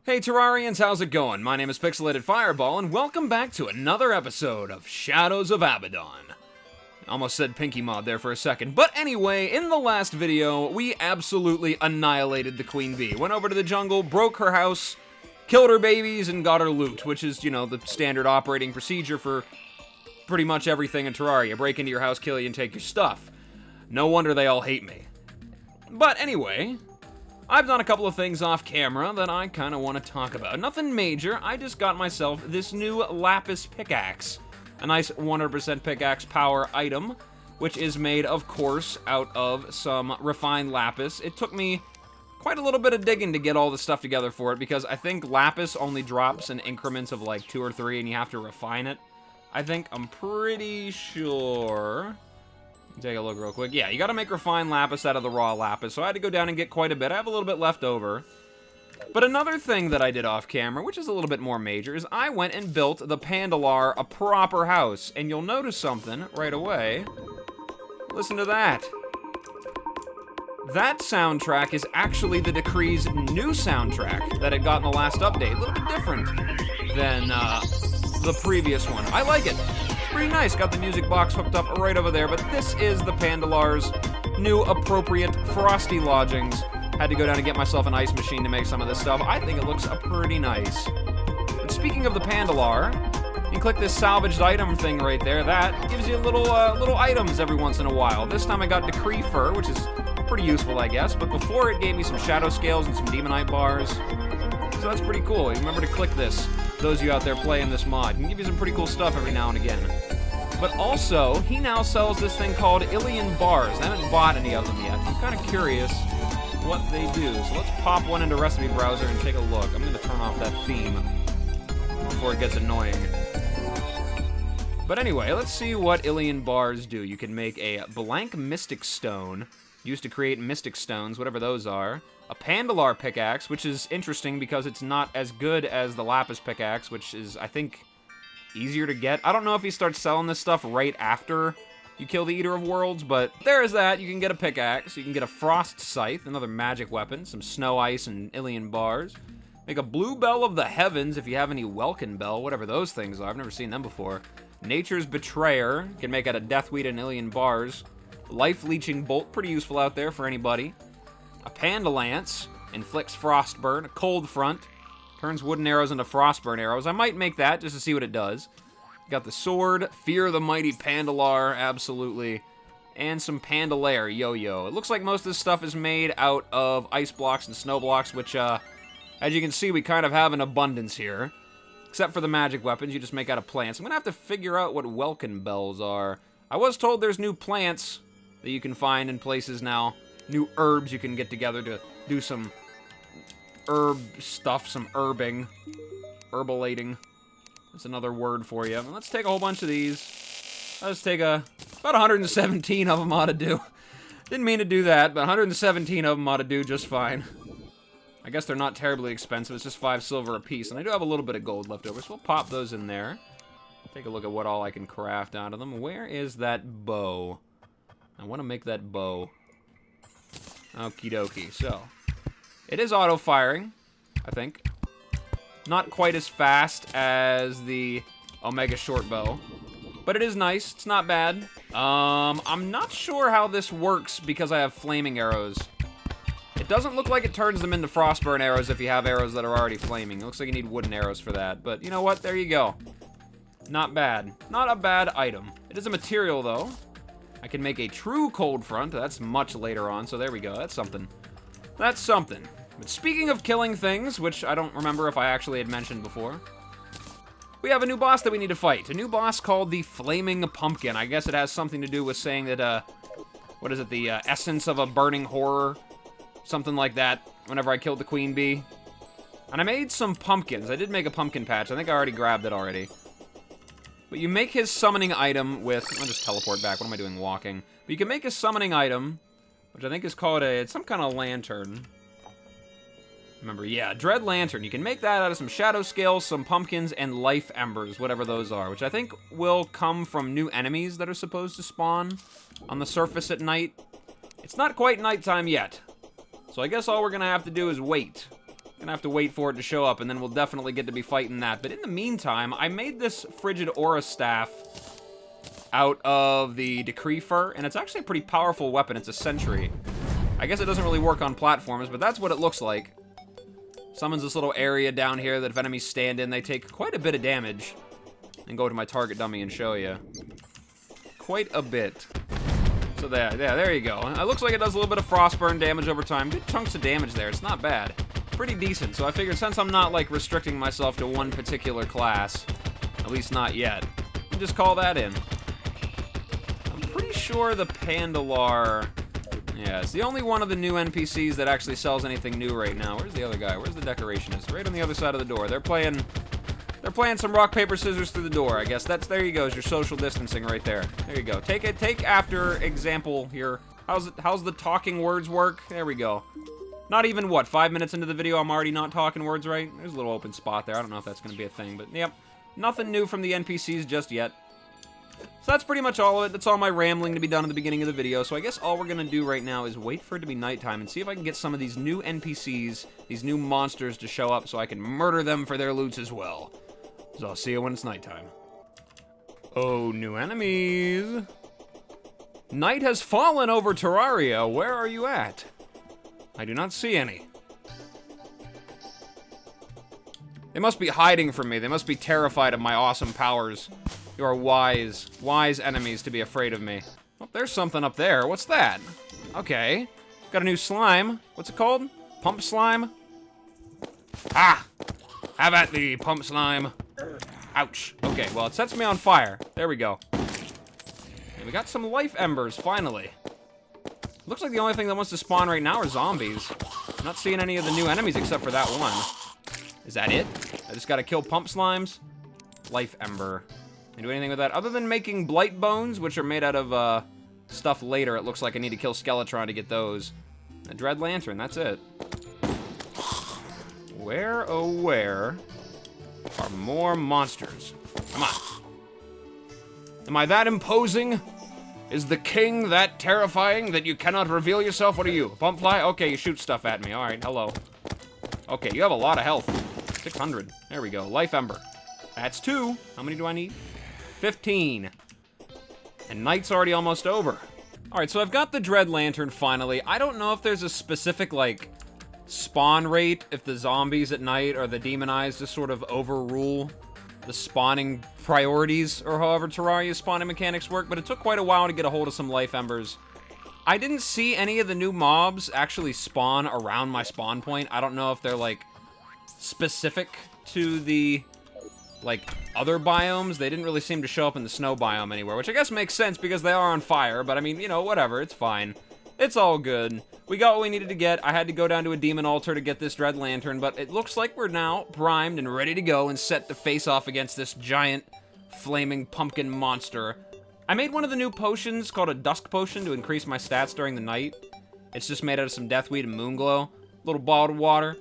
Hey Terrarians, how's it going? My name is Pixelated Fireball, and welcome back to another episode of Shadows of Abaddon. Almost said Pinky Mod there for a second, but anyway, in the last video, we absolutely annihilated the Queen Bee. Went over to the jungle, broke her house, killed her babies, and got her loot, which is, you know, the standard operating procedure for pretty much everything in Terraria. Break into your house, kill you, and take your stuff. No wonder they all hate me. But anyway, I've done a couple of things off camera that I kind of want to talk about. Nothing major, I just got myself this new lapis pickaxe. A nice 100% pickaxe power item, which is made, of course, out of some refined lapis. It took me quite a little bit of digging to get all the stuff together for it, because I think lapis only drops in increments of like 2 or 3, and you have to refine it. I'm pretty sure. Take a look real quick. Yeah, you gotta make refined lapis out of the raw lapis, so I had to go down and get quite a bit. I have a little bit left over. But another thing that I did off camera, which is a little bit more major, is I went and built the Pandalar a proper house. And you'll notice something right away. Listen to that. That soundtrack is actually the Decree's new soundtrack that it got in the last update. A little bit different than the previous one. I like it. Pretty nice. Got the music box hooked up right over there, but this is the Pandalar's new appropriate frosty lodgings. Had to go down and get myself an ice machine to make some of this stuff. I think it looks pretty nice. But speaking of the Pandalar, you click this salvaged item thing right there. That gives you little items every once in a while. This time I got Decree Fur, which is pretty useful, I guess, but before it gave me some shadow scales and some demonite bars. So that's pretty cool. You remember to click this. Those of you out there playing this mod, can give you some pretty cool stuff every now and again. But also, he now sells this thing called Ilian Bars. I haven't bought any of them yet. I'm kind of curious what they do. So let's pop one into Recipe Browser and take a look. I'm going to turn off that theme before it gets annoying. But anyway, let's see what Ilian Bars do. You can make a blank Mystic Stone, used to create Mystic Stones, whatever those are. A Pandalar pickaxe, which is interesting because it's not as good as the Lapis pickaxe, which is, I think, easier to get. I don't know if he starts selling this stuff right after you kill the Eater of Worlds, but there is that. You can get a pickaxe, you can get a Frost Scythe, another magic weapon, some Snow Ice and Ilian Bars. Make a Blue Bell of the Heavens if you have any Welkin Bell, whatever those things are. I've never seen them before. Nature's Betrayer, you can make out of Deathweed and Ilian Bars. Life Leeching Bolt, pretty useful out there for anybody. A Panda Lance, inflicts Frostburn. A Cold Front, turns wooden arrows into Frostburn arrows. I might make that just to see what it does. Got the sword, Fear the Mighty Pandalar, absolutely. And some Pandalair yo-yo. It looks like most of this stuff is made out of ice blocks and snow blocks, which, as you can see, we kind of have an abundance here. Except for the magic weapons, you just make out of plants. I'm gonna have to figure out what Welkin Bells are. I was told there's new plants that you can find in places now. New herbs you can get together to do some herb stuff, some herbing. Herbalating. That's another word for you. Let's take a whole bunch of these. Let's take about 117 of them ought to do. Didn't mean to do that, but 117 of them ought to do just fine. I guess they're not terribly expensive. It's just 5 silver a piece, and I do have a little bit of gold left over, so we'll pop those in there. Take a look at what all I can craft out of them. Where is that bow? I want to make that bow. Okie dokie. So, it is auto-firing, I think. Not quite as fast as the Omega Short Bow, but it is nice. It's not bad. I'm not sure how this works because I have flaming arrows. It doesn't look like it turns them into Frostburn arrows if you have arrows that are already flaming. It looks like you need wooden arrows for that, but you know what? There you go. Not bad. Not a bad item. It is a material, though. I can make a true Cold Front. That's much later on, so there we go. That's something. That's something. But speaking of killing things, which I don't remember if I actually had mentioned before, we have a new boss that we need to fight. A new boss called the Flaming Pumpkin. I guess it has something to do with saying that, what is it, the essence of a burning horror? Something like that, whenever I killed the Queen Bee. And I made some pumpkins. I did make a pumpkin patch. I think I already grabbed it already. But you make his summoning item with... I'll just teleport back. What am I doing walking? But you can make his summoning item, which I think is called it's some kind of lantern. Remember, yeah, Dread Lantern. You can make that out of some shadow scales, some pumpkins, and life embers, whatever those are, which I think will come from new enemies that are supposed to spawn on the surface at night. It's not quite nighttime yet, so I guess all we're gonna have to do is wait. Gonna have to wait for it to show up, and then we'll definitely get to be fighting that. But in the meantime, I made this Frigid Aura Staff out of the Decree Fur, and it's actually a pretty powerful weapon. It's a sentry. I guess it doesn't really work on platforms, but that's what it looks like. Summons this little area down here that if enemies stand in, they take quite a bit of damage. And go to my target dummy and show you. Quite a bit. So there you go. It looks like it does a little bit of frostburn damage over time. Good chunks of damage there. It's not bad. Pretty decent. So I figured since I'm not, like, restricting myself to one particular class, at least not yet, I'll just call that in. I'm pretty sure the Pandalar... Yeah, it's the only one of the new NPCs that actually sells anything new right now. Where's the other guy? Where's the decorationist? Right on the other side of the door. They're playing some rock, paper, scissors through the door, I guess. There you go, is your social distancing right there. There you go. Take after example here. How's the talking words work? There we go. Not even, what, 5 minutes into the video, I'm already not talking words right? There's a little open spot there. I don't know if that's going to be a thing, but yep. Nothing new from the NPCs just yet. So that's pretty much all of it. That's all my rambling to be done at the beginning of the video. So I guess all we're going to do right now is wait for it to be nighttime and see if I can get some of these new NPCs, these new monsters to show up so I can murder them for their loots as well. So I'll see you when it's nighttime. Oh, new enemies. Night has fallen over Terraria. Where are you at? I do not see any. They must be hiding from me. They must be terrified of my awesome powers. You are wise enemies to be afraid of me. Oh, there's something up there. What's that? Okay. Got a new slime. What's it called? Pump slime? Ah! Have at thee, pump slime. Ouch. Okay, well, it sets me on fire. There we go. And we got some life embers, finally. Looks like the only thing that wants to spawn right now are zombies. I'm not seeing any of the new enemies except for that one. Is that it? I just gotta kill pump slimes? Life ember. Can I do anything with that? Other than making blight bones, which are made out of, stuff later. It looks like I need to kill Skeletron to get those. A Dread Lantern, that's it. Where, oh where, are more monsters? Come on. Am I that imposing? Is the king that terrifying that you cannot reveal yourself? What are you, a pump fly? Okay, you shoot stuff at me. All right, hello. Okay, you have a lot of health. 600. There we go. Life Ember. That's 2. How many do I need? 15. And night's already almost over. All right, so I've got the Dread Lantern finally. I don't know if there's a specific, like, spawn rate if the zombies at night or the demonized just sort of overrule the spawning priorities or however Terraria's spawning mechanics work, but it took quite a while to get a hold of some life embers. I didn't see any of the new mobs actually spawn around my spawn point. I don't know if they're, like, specific to the, like, other biomes. They didn't really seem to show up in the snow biome anywhere, which I guess makes sense because they are on fire, but I mean, you know, whatever, it's fine. It's all good. We got what we needed to get. I had to go down to a demon altar to get this Dread Lantern, but it looks like we're now primed and ready to go and set to face off against this giant flaming pumpkin monster. I made one of the new potions called a Dusk Potion to increase my stats during the night. It's just made out of some Deathweed and Moonglow. Little bottled water.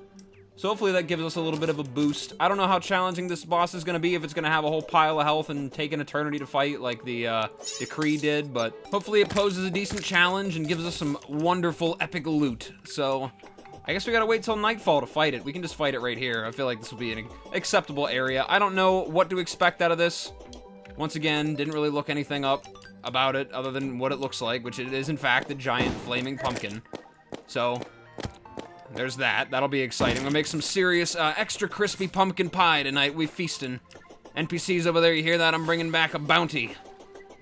So hopefully that gives us a little bit of a boost. I don't know how challenging this boss is going to be, if it's going to have a whole pile of health and take an eternity to fight like the Decree did, but hopefully it poses a decent challenge and gives us some wonderful epic loot. So I guess we got to wait till nightfall to fight it. We can just fight it right here. I feel like this will be an acceptable area. I don't know what to expect out of this. Once again, didn't really look anything up about it other than what it looks like, which it is in fact a giant flaming pumpkin. So there's that. That'll be exciting. We'll make some serious extra crispy pumpkin pie tonight. We feasting. NPCs over there, you hear that? I'm bringing back a bounty.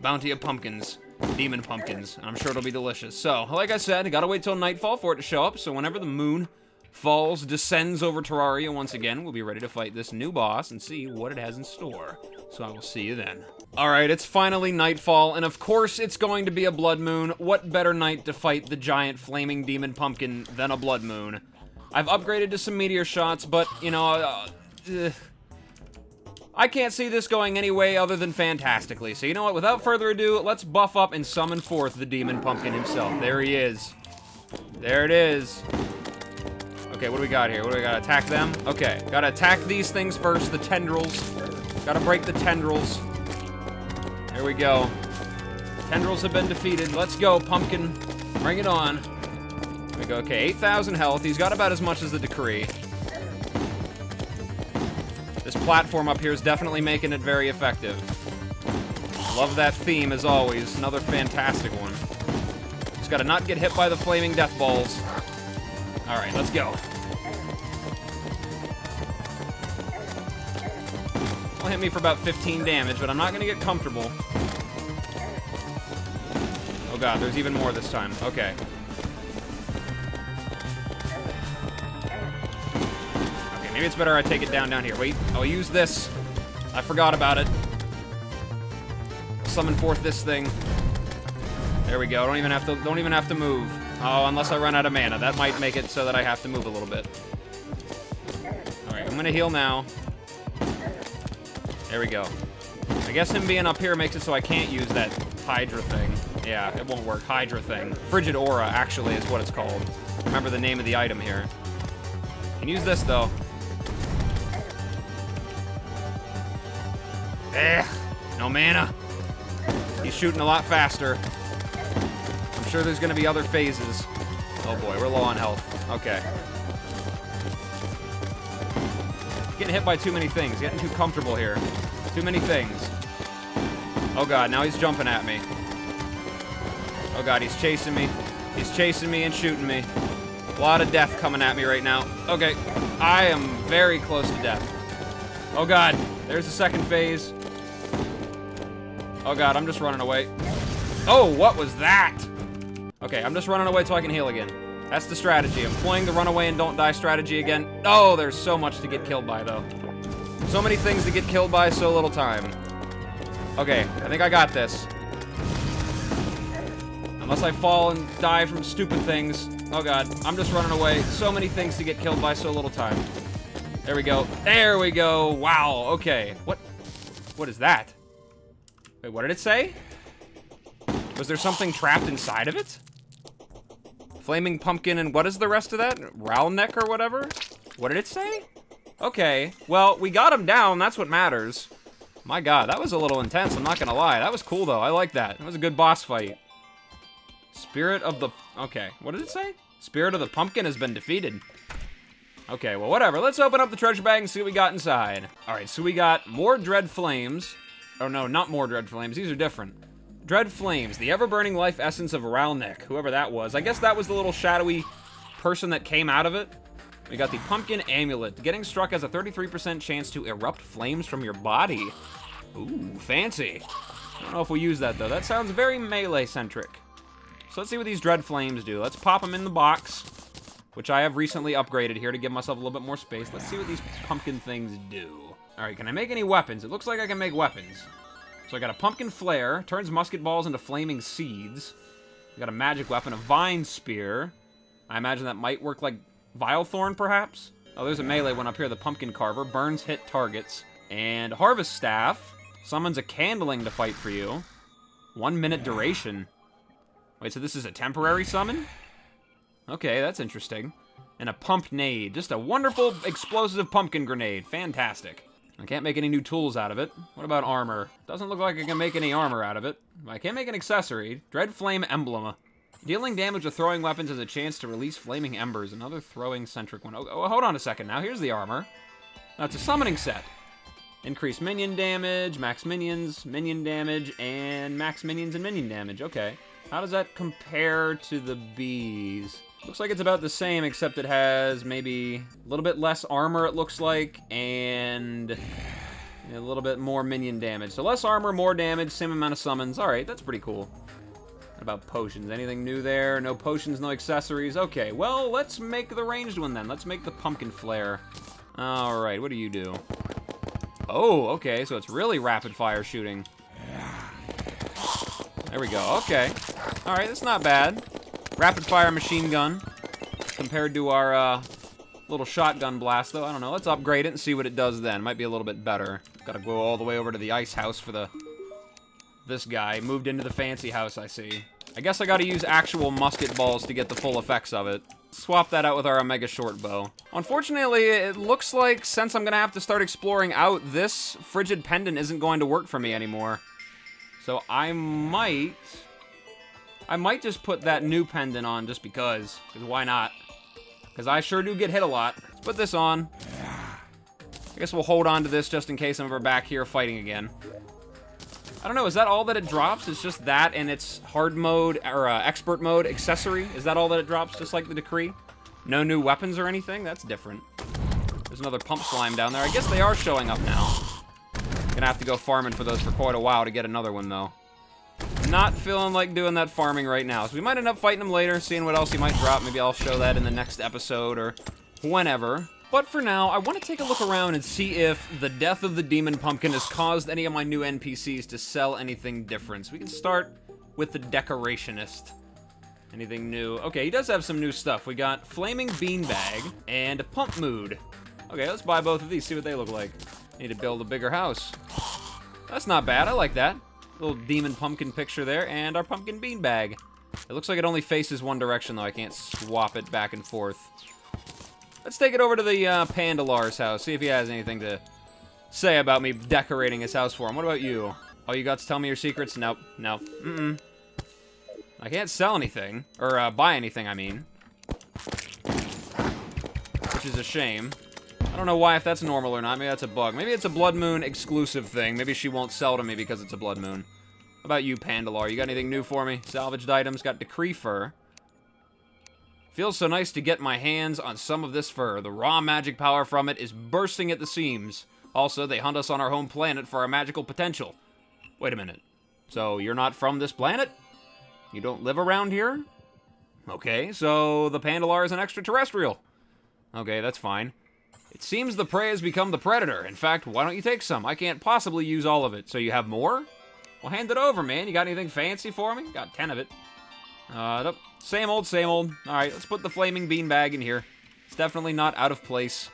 Bounty of pumpkins. Demon pumpkins. I'm sure it'll be delicious. So, like I said, I gotta wait till nightfall for it to show up, so whenever the moon falls, descends over Terraria once again, we'll be ready to fight this new boss and see what it has in store. So I will see you then. Alright, it's finally nightfall, and of course it's going to be a blood moon. What better night to fight the giant flaming demon pumpkin than a blood moon? I've upgraded to some meteor shots, but, you know, I can't see this going any way other than fantastically. So you know what, without further ado, let's buff up and summon forth the demon pumpkin himself. There he is. There it is. Okay, what do we got here? What do we got? Attack them? Okay, gotta attack these things first, the tendrils. Gotta break the tendrils. There we go. Tendrils have been defeated. Let's go, pumpkin. Bring it on. There we go. Okay, 8,000 health. He's got about as much as the Decree. This platform up here is definitely making it very effective. Love that theme, as always. Another fantastic one. Just gotta not get hit by the flaming death balls. Alright, let's go. It'll hit me for about 15 damage, but I'm not gonna get comfortable. Oh god, there's even more this time. Okay. Okay, maybe it's better I take it down here. Wait, I'll use this. I forgot about it. Summon forth this thing. There we go. Don't even have to move. Oh, unless I run out of mana. That might make it so that I have to move a little bit. Alright, I'm gonna heal now. There we go. I guess him being up here makes it so I can't use that Hydra thing. Yeah, it won't work. Hydra thing. Frigid Aura, actually, is what it's called. Remember the name of the item here. Can use this, though. No mana. He's shooting a lot faster. I'm sure there's gonna be other phases. Oh boy, we're low on health. Okay. Getting hit by too many things. Getting too comfortable here. Too many things. Oh god, now he's jumping at me. Oh god, he's chasing me. He's chasing me and shooting me. A lot of death coming at me right now. Okay, I am very close to death. Oh god, there's the second phase. Oh god, I'm just running away. Oh, what was that? Okay, I'm just running away till I can heal again. That's the strategy. I'm playing the run away and don't die strategy again. Oh, there's so much to get killed by, though. So many things to get killed by, so little time. Okay, I think I got this. Unless I fall and die from stupid things. Oh god, I'm just running away. So many things to get killed by, so little time. There we go. There we go. Wow, okay. What is that? Wait, what did it say? Was there something trapped inside of it? Flaming pumpkin and what is the rest of that? Rowlneck or whatever? What did it say? Okay, well, we got him down. That's what matters. My god, that was a little intense. I'm not gonna lie. That was cool, though. I like that. It was a good boss fight. Spirit of the... Okay, what did it say? Spirit of the pumpkin has been defeated. Okay, well, whatever. Let's open up the treasure bag and see what we got inside. All right, so we got more Dread Flames. Oh, no, not more Dread Flames. These are different. Dread Flames, the ever-burning life essence of Rowlneck, whoever that was. I guess that was the little shadowy person that came out of it. We got the Pumpkin Amulet. Getting struck has a 33% chance to erupt flames from your body. Ooh, fancy. I don't know if we use that, though. That sounds very melee-centric. So let's see what these Dread Flames do. Let's pop them in the box, which I have recently upgraded here to give myself a little bit more space. Let's see what these pumpkin things do. All right, can I make any weapons? It looks like I can make weapons. So I got a Pumpkin Flare, turns musket balls into flaming seeds. I got a magic weapon, a Vine Spear. I imagine that might work like Vilethorn, perhaps? Oh, there's a melee one up here, the Pumpkin Carver. Burns hit targets. And Harvest Staff summons a Candling to fight for you. 1 minute duration. Wait, so this is a temporary summon? Okay, that's interesting. And a Pump Nade. Just a wonderful explosive pumpkin grenade. Fantastic. I can't make any new tools out of it. What about armor? Doesn't look like I can make any armor out of it. I can't make an accessory. Dread Flame Emblem. Dealing damage with throwing weapons has a chance to release flaming embers. Another throwing-centric one. Oh, hold on a second now. Here's the armor. Now, it's a summoning set. Increase minion damage, max minions, minion damage, and max minions and minion damage. Okay. How does that compare to the bees? Looks like it's about the same, except it has maybe a little bit less armor, it looks like, and a little bit more minion damage. So less armor, more damage, same amount of summons. All right, that's pretty cool. What about potions? Anything new there? No potions, no accessories. Okay, well, let's make the ranged one then. Let's make the Pumpkin Flare. All right, what do you do? Oh, okay, so it's really rapid fire shooting. There we go, okay. All right, that's not bad. Rapid fire machine gun compared to our little shotgun blast, though. I don't know. Let's upgrade it and see what it does then. Might be a little bit better. Got to go all the way over to the ice house for this guy. Moved into the fancy house, I see. I guess I got to use actual musket balls to get the full effects of it. Swap that out with our Omega Short Bow. Unfortunately, it looks like since I'm going to have to start exploring out, this Frigid Pendant isn't going to work for me anymore. So I might just put that new pendant on just because why not? Because I sure do get hit a lot. Let's put this on. guess we'll hold on to this just in case I'm ever back here fighting again. I don't know, is that all that it drops? It's just that and its hard mode, or expert mode accessory? Is that all that it drops, just like the Decree? No new weapons or anything? That's different. There's another pump slime down there. I guess they are showing up now. Gonna have to go farming for those for quite a while to get another one, though. Not feeling like doing that farming right now. So we might end up fighting him later, seeing what else he might drop. Maybe I'll show that in the next episode or whenever. But for now, I want to take a look around and see if the death of the Demon Pumpkin has caused any of my new NPCs to sell anything different. So we can start with the Decorationist. Anything new? Okay, he does have some new stuff. We got Flaming Beanbag and a Pump Mood. Okay, let's buy both of these, see what they look like. Need to build a bigger house. That's not bad, I like that. Little Demon Pumpkin picture there, and our Pumpkin Beanbag. It looks like it only faces one direction, though. I can't swap it back and forth. Let's take it over to the Pandalar's house, see if he has anything to say about me decorating his house for him. What about you? Oh, you got to tell me your secrets? Nope. No. Mm-mm. I can't sell anything. Or, buy anything, I mean. Which is a shame. I don't know why, if that's normal or not. Maybe that's a bug. Maybe it's a Blood Moon exclusive thing. Maybe she won't sell to me because it's a Blood Moon. How about you, Pandalar? You got anything new for me? Salvaged items. Got Decree Fur. Feels so nice to get my hands on some of this fur. The raw magic power from it is bursting at the seams. Also, they hunt us on our home planet for our magical potential. Wait a minute. So, you're not from this planet? You don't live around here? Okay, so the Pandalar is an extraterrestrial. Okay, that's fine. It seems the prey has become the predator. In fact, why don't you take some? I can't possibly use all of it. So you have more? Well, hand it over, man. You got anything fancy for me? Got 10 of it. Nope. Same old, same old. Alright, let's put the Flaming Beanbag in here. It's definitely not out of place.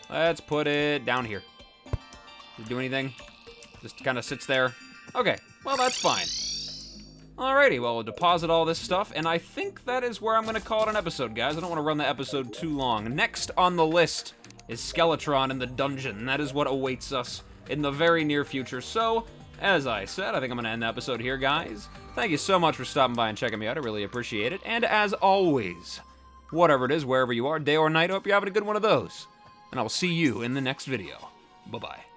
Let's put it down here. Does it do anything? Just kind of sits there. Okay, well, that's fine. Alrighty, well, we'll deposit all this stuff, and I think that is where I'm going to call it an episode, guys. I don't want to run the episode too long. Next on the list is Skeletron in the dungeon. That is what awaits us in the very near future. So, as I said, I think I'm going to end the episode here, guys. Thank you so much for stopping by and checking me out. I really appreciate it. And as always, whatever it is, wherever you are, day or night, I hope you're having a good one of those. And I will see you in the next video. Bye-bye.